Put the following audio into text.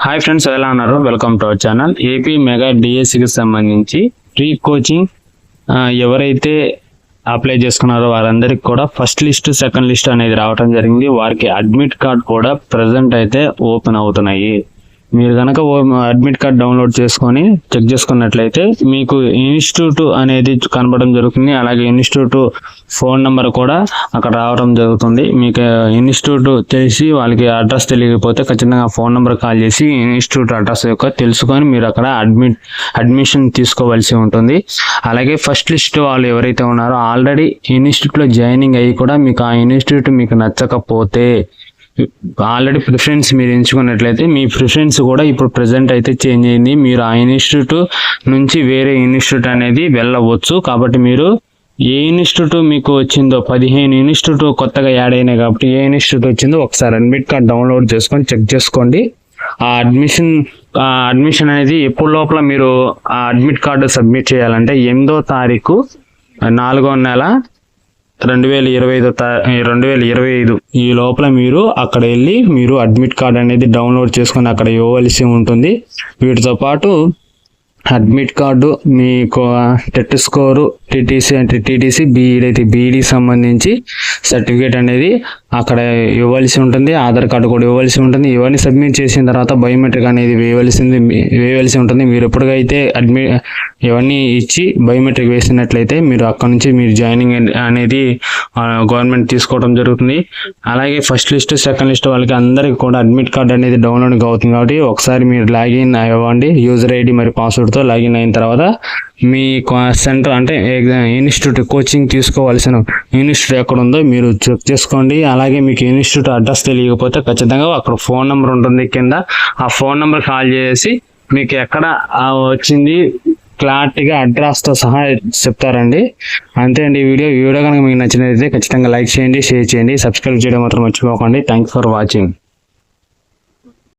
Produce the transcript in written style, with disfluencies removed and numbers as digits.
Hi friends, ఎలా ఉన్నారు? Welcome to our channel. AP mega డిఎస్సికి సంబంధించి ఫ్రీ కోచింగ్ ఎవరైతే అప్లై చేసుకున్నారో వారందరికి కూడా ఫస్ట్ లిస్ట్, సెకండ్ లిస్ట్ అనేది రావడం జరిగింది. వారికి అడ్మిట్ కార్డ్ కూడా ప్రజెంట్ అయితే ఓపెన్ అవుతున్నాయి. మీరు కనుక అడ్మిట్ కార్డ్ డౌన్లోడ్ చేసుకొని చెక్ చేసుకున్నట్లయితే మీకు ఇన్స్టిట్యూట్ అనేది కనబడడం జరుగుతుంది. అలాగే ఇన్స్టిట్యూట్ ఫోన్ నెంబర్ కూడా అక్కడ రావడం జరుగుతుంది. మీకు ఇన్స్టిట్యూట్ తెలిసి వాళ్ళకి అడ్రస్ తెలియకపోతే ఖచ్చితంగా ఫోన్ నెంబర్ కాల్ చేసి ఇన్స్టిట్యూట్ అడ్రస్ యొక్క తెలుసుకొని మీరు అక్కడ అడ్మిషన్ తీసుకోవాల్సి ఉంటుంది. అలాగే ఫస్ట్ లిస్ట్ వాళ్ళు ఎవరైతే ఉన్నారో ఆల్రెడీ ఇన్స్టిట్యూట్లో జాయినింగ్ అయ్యి కూడా మీకు ఆ ఇన్స్టిట్యూట్ మీకు నచ్చకపోతే ఆల్రెడీ ప్రిఫరెన్స్ మీరు ఎంచుకున్నట్లయితే మీ ప్రిఫరెన్స్ కూడా ఇప్పుడు ప్రెజెంట్ అయితే చేంజ్ అయింది. మీరు ఆ ఇన్స్టిట్యూట్ నుంచి వేరే ఇన్స్టిట్యూట్ అనేది వెళ్ళవచ్చు. కాబట్టి మీరు ఏ ఇన్స్టిట్యూట్ మీకు వచ్చిందో 15 ఇన్స్టిట్యూట్ కొత్తగా యాడ్ అయినాయి కాబట్టి ఏ ఇన్స్టిట్యూట్ వచ్చిందో ఒకసారి అడ్మిట్ కార్డ్ డౌన్లోడ్ చేసుకొని చెక్ చేసుకోండి. ఆ అడ్మిషన్ అనేది ఎప్పుడు లోపల మీరు ఆ అడ్మిట్ కార్డు సబ్మిట్ చేయాలంటే 8వ తారీఖు 4వ నెల 2025 ఈ లోపల మీరు అక్కడ వెళ్ళి మీరు అడ్మిట్ కార్డ్ అనేది డౌన్లోడ్ చేసుకొని అక్కడ ఇవ్వవలసి ఉంటుంది. వీటితో పాటు అడ్మిట్ కార్డు, మీకు టెట్ స్కోరు, టీటీసీ అంటే టీటీసీ, బీఈడీ అయితే బీఈడీ సంబంధించి సర్టిఫికేట్ అనేది అక్కడ ఇవ్వాల్సి ఉంటుంది. ఆధార్ కార్డు కూడా ఇవ్వాల్సి ఉంటుంది. ఇవన్నీ సబ్మిట్ చేసిన తర్వాత బయోమెట్రిక్ అనేది వేయవలసి ఉంటుంది. మీరు ఎప్పటికైతే ఇవన్నీ ఇచ్చి బయోమెట్రిక్ వేసినట్లయితే మీరు అక్కడ నుంచి మీరు జాయినింగ్ అనేది గవర్నమెంట్ తీసుకోవడం జరుగుతుంది. అలాగే ఫస్ట్ లిస్ట్, సెకండ్ లిస్ట్ వాళ్ళకి అందరికీ కూడా అడ్మిట్ కార్డ్ అనేది డౌన్లోడ్ అవుతుంది. కాబట్టి ఒకసారి మీరు లాగిన్ అవ్వండి. యూజర్ ఐడి మరియు పాస్వర్డ్తో లాగిన్ అయిన తర్వాత మీ సెంటర్ అంటే ఇన్స్టిట్యూట్ కోచింగ్ తీసుకోవాల్సిన ఇన్స్టిట్యూట్ ఎక్కడ ఉందో మీరు చెక్ చేసుకోండి. అలాగే మీకు ఇన్స్టిట్యూట్ అడ్రస్ తెలియకపోతే ఖచ్చితంగా అక్కడ ఫోన్ నెంబర్ ఉంటుంది కింద. ఆ ఫోన్ నెంబర్ కాల్ చేసి మీకు ఎక్కడ వచ్చింది క్లారిటీగా అడ్రస్తో సహా చెప్తారండి. అంతే అండి. ఈ వీడియో కనుక మీకు నచ్చినట్లయితే ఖచ్చితంగా లైక్ చేయండి, షేర్ చేయండి, సబ్స్క్రైబ్ చేయడం మాత్రం మర్చిపోకండి. Thanks for watching.